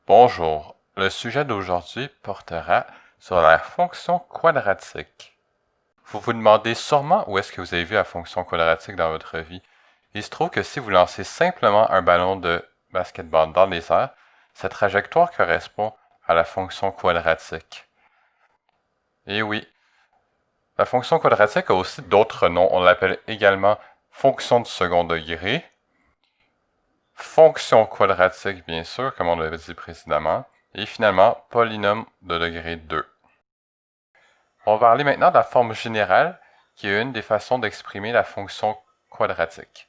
Bonjour, le sujet d'aujourd'hui portera sur la fonction quadratique. Vous vous demandez sûrement où est-ce que vous avez vu la fonction quadratique dans votre vie. Il se trouve que si vous lancez simplement un ballon de basketball dans les airs, sa trajectoire correspond à la fonction quadratique. Et oui, la fonction quadratique a aussi d'autres noms. On l'appelle également fonction de second degré, fonction quadratique bien sûr, comme on l'avait dit précédemment, et finalement polynôme de degré 2. On va parler maintenant de la forme générale, qui est une des façons d'exprimer la fonction quadratique.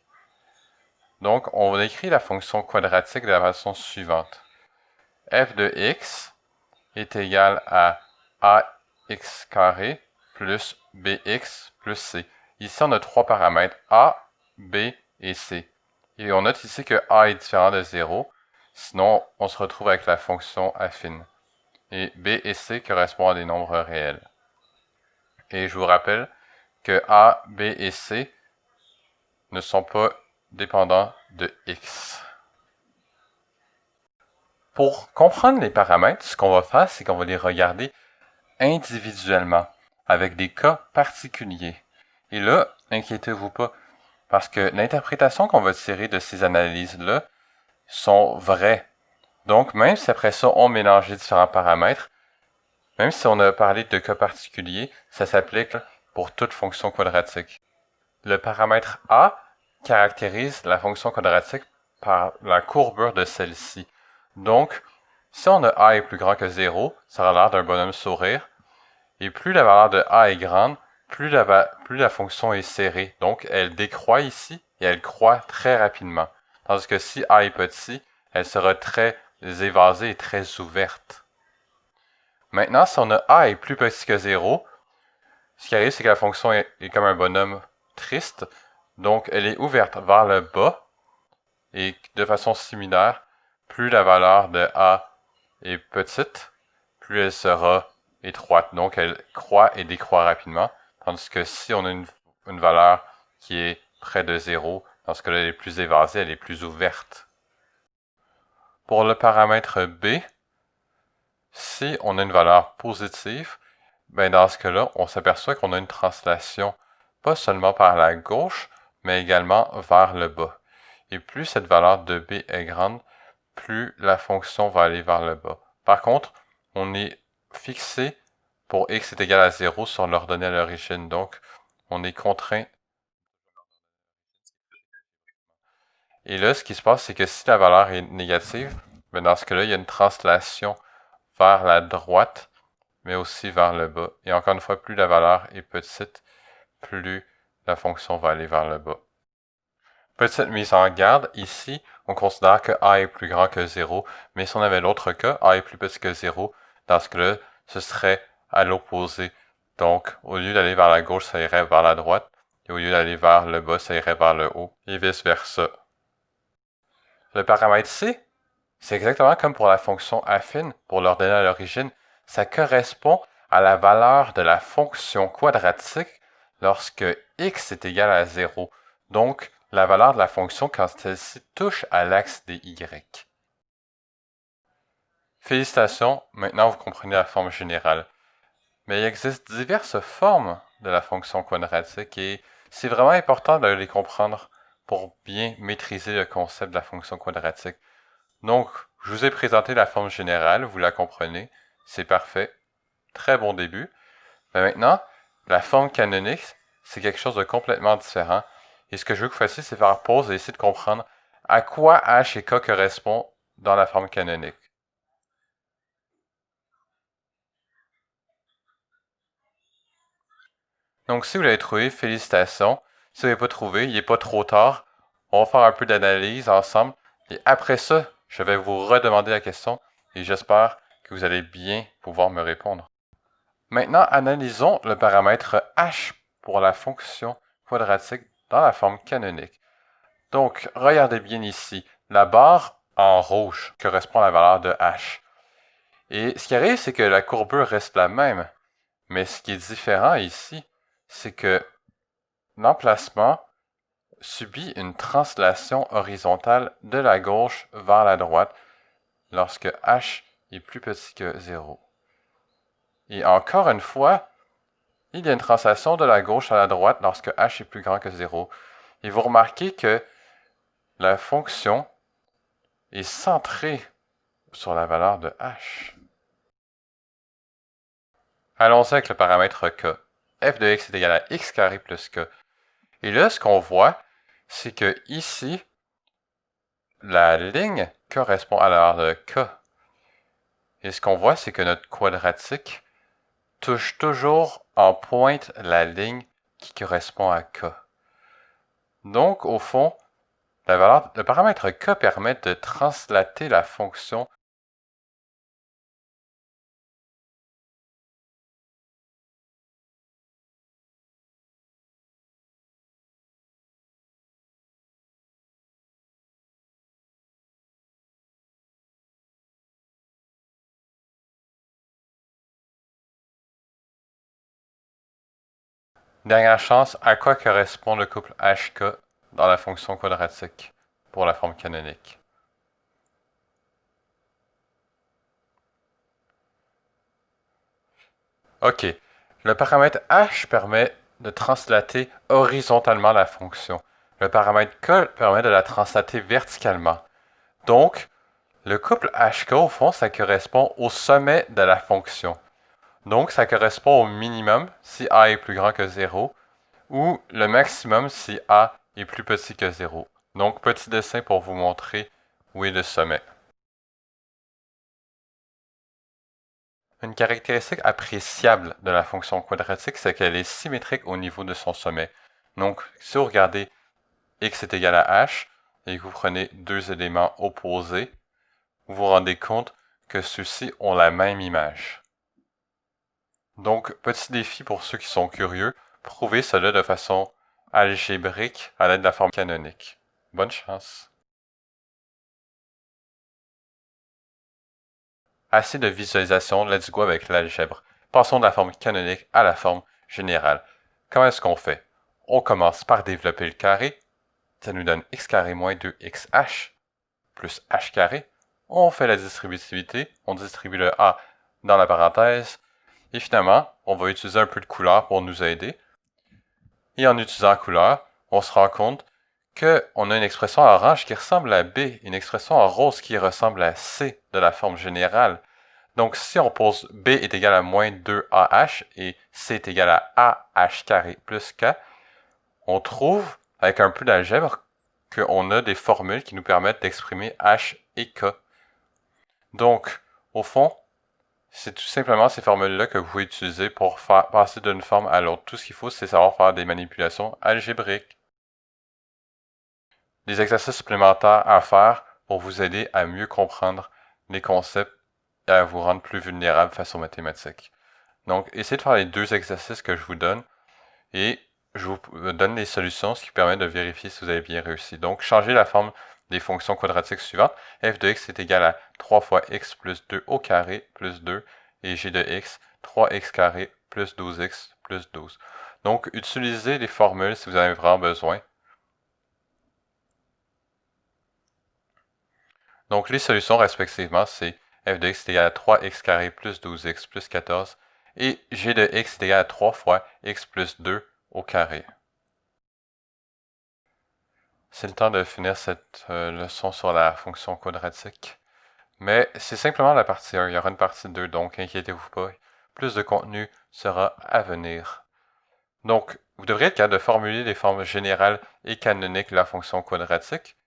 Donc, on écrit la fonction quadratique de la façon suivante. f de x est égal à ax carré plus bx plus c. Ici, on a trois paramètres, a, b et c. Et on note ici que a est différent de 0, sinon on se retrouve avec la fonction affine. Et b et c correspondent à des nombres réels. Et je vous rappelle que a, b et c ne sont pas dépendants de x. Pour comprendre les paramètres, ce qu'on va faire, c'est qu'on va les regarder individuellement, avec des cas particuliers. Et là, inquiétez-vous pas, parce que l'interprétation qu'on va tirer de ces analyses-là sont vraies. Donc, même si après ça, on mélange les différents paramètres, même si on a parlé de cas particuliers, ça s'applique pour toute fonction quadratique. Le paramètre a caractérise la fonction quadratique par la courbure de celle-ci. Donc, si on a a est plus grand que 0, ça aura l'air d'un bonhomme sourire. Et plus la valeur de a est grande, plus la fonction est serrée. Donc, elle décroît ici et elle croît très rapidement. Tandis que si a est petit, elle sera très évasée et très ouverte. Maintenant, si on a a est plus petit que 0, ce qui arrive, c'est que la fonction est comme un bonhomme triste. Donc, elle est ouverte vers le bas. Et de façon similaire, plus la valeur de a est petite, plus elle sera étroite. Donc, elle croît et décroît rapidement. Tandis que si on a une valeur qui est près de 0, dans ce cas-là, elle est plus évasée, elle est plus ouverte. Pour le paramètre b, si on a une valeur positive, ben dans ce cas-là, on s'aperçoit qu'on a une translation pas seulement par la gauche, mais également vers le bas. Et plus cette valeur de b est grande, plus la fonction va aller vers le bas. Par contre, on est fixé pour x est égal à 0 sur l'ordonnée à l'origine, donc on est contraint. Et là, ce qui se passe, c'est que si la valeur est négative, ben dans ce cas-là, il y a une translation vers la droite, mais aussi vers le bas. Et encore une fois, plus la valeur est petite, plus la fonction va aller vers le bas. Petite mise en garde, ici, on considère que a est plus grand que 0, mais si on avait l'autre cas, a est plus petit que 0, dans ce cas-là, ce serait à l'opposé. Donc, au lieu d'aller vers la gauche, ça irait vers la droite, et au lieu d'aller vers le bas, ça irait vers le haut, et vice-versa. Le paramètre c, c'est exactement comme pour la fonction affine, pour l'ordonnée à l'origine, ça correspond à la valeur de la fonction quadratique lorsque x est égal à 0. Donc, la valeur de la fonction quand celle-ci touche à l'axe des y. Félicitations, maintenant vous comprenez la forme générale. Mais il existe diverses formes de la fonction quadratique et c'est vraiment important de les comprendre pour bien maîtriser le concept de la fonction quadratique. Donc, je vous ai présenté la forme générale, vous la comprenez, c'est parfait, très bon début. Mais maintenant, la forme canonique, c'est quelque chose de complètement différent. Et ce que je veux que vous fassiez, c'est faire pause et essayer de comprendre à quoi h et k correspondent dans la forme canonique. Donc, si vous l'avez trouvé, félicitations. Si vous l'avez pas trouvé, il n'est pas trop tard. On va faire un peu d'analyse ensemble. Et après ça, je vais vous redemander la question et j'espère que vous allez bien pouvoir me répondre. Maintenant, analysons le paramètre h pour la fonction quadratique dans la forme canonique. Donc, regardez bien ici. La barre en rouge correspond à la valeur de h. Et ce qui arrive, c'est que la courbure reste la même. Mais ce qui est différent ici, c'est que l'emplacement subit une translation horizontale de la gauche vers la droite lorsque h est plus petit que 0. Et encore une fois, il y a une translation de la gauche à la droite lorsque h est plus grand que 0. Et vous remarquez que la fonction est centrée sur la valeur de h. Allons-y avec le paramètre k. F de x est égal à x carré plus k. Et là, ce qu'on voit, c'est que ici, la ligne correspond à la valeur de k. Et ce qu'on voit, c'est que notre quadratique touche toujours en pointe la ligne qui correspond à k. Donc, au fond, le paramètre k permet de translater la fonction Dernière chance, à quoi correspond le couple HK dans la fonction quadratique pour la forme canonique? Ok, le paramètre h permet de translater horizontalement la fonction. Le paramètre k permet de la translater verticalement. Donc, le couple HK, au fond, ça correspond au sommet de la fonction. Donc, ça correspond au minimum si a est plus grand que 0, ou le maximum si a est plus petit que 0. Donc, petit dessin pour vous montrer où est le sommet. Une caractéristique appréciable de la fonction quadratique, c'est qu'elle est symétrique au niveau de son sommet. Donc, si vous regardez x est égal à h, et que vous prenez deux éléments opposés, vous vous rendez compte que ceux-ci ont la même image. Donc, petit défi pour ceux qui sont curieux, prouvez cela de façon algébrique à l'aide de la forme canonique. Bonne chance! Assez de visualisation, let's go avec l'algèbre. Passons de la forme canonique à la forme générale. Comment est-ce qu'on fait? On commence par développer le carré. Ça nous donne x carré moins 2xh plus h carré. On fait la distributivité. On distribue le a dans la parenthèse. Et finalement, on va utiliser un peu de couleur pour nous aider. Et en utilisant la couleur, on se rend compte qu'on a une expression en orange qui ressemble à B, une expression en rose qui ressemble à C de la forme générale. Donc, si on pose B est égal à moins 2AH et C est égal à AH carré plus K, on trouve, avec un peu d'algèbre, qu'on a des formules qui nous permettent d'exprimer H et K. Donc, au fond, c'est tout simplement ces formules-là que vous pouvez utiliser pour passer d'une forme à l'autre. Tout ce qu'il faut, c'est savoir faire des manipulations algébriques. Des exercices supplémentaires à faire pour vous aider à mieux comprendre les concepts et à vous rendre plus vulnérable face aux mathématiques. Donc, essayez de faire les deux exercices que je vous donne et je vous donne les solutions, ce qui permet de vérifier si vous avez bien réussi. Donc, changez la forme des fonctions quadratiques suivantes. F de x est égal à 3 fois x plus 2 au carré plus 2 et g de x, 3x carré plus 12x plus 12. Donc, utilisez les formules si vous en avez vraiment besoin. Donc, les solutions respectivement, c'est f de x est égal à 3x carré plus 12x plus 14 et g de x est égal à 3 fois x plus 2 au carré. C'est le temps de finir cette leçon sur la fonction quadratique. Mais c'est simplement la partie 1, il y aura une partie 2, donc inquiétez-vous pas. Plus de contenu sera à venir. Donc, vous devriez être capable de formuler les formes générales et canoniques de la fonction quadratique.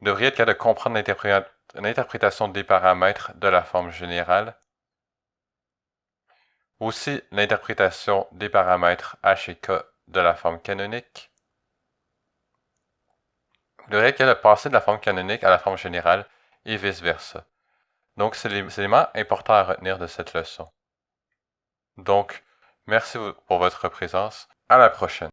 Vous devriez être capable de comprendre l'interprétation des paramètres de la forme générale. Aussi, l'interprétation des paramètres h et k de la forme canonique. Vous devriez être capable de passer de la forme canonique à la forme générale et vice-versa. Donc, c'est les éléments importants à retenir de cette leçon. Donc, merci pour votre présence. À la prochaine.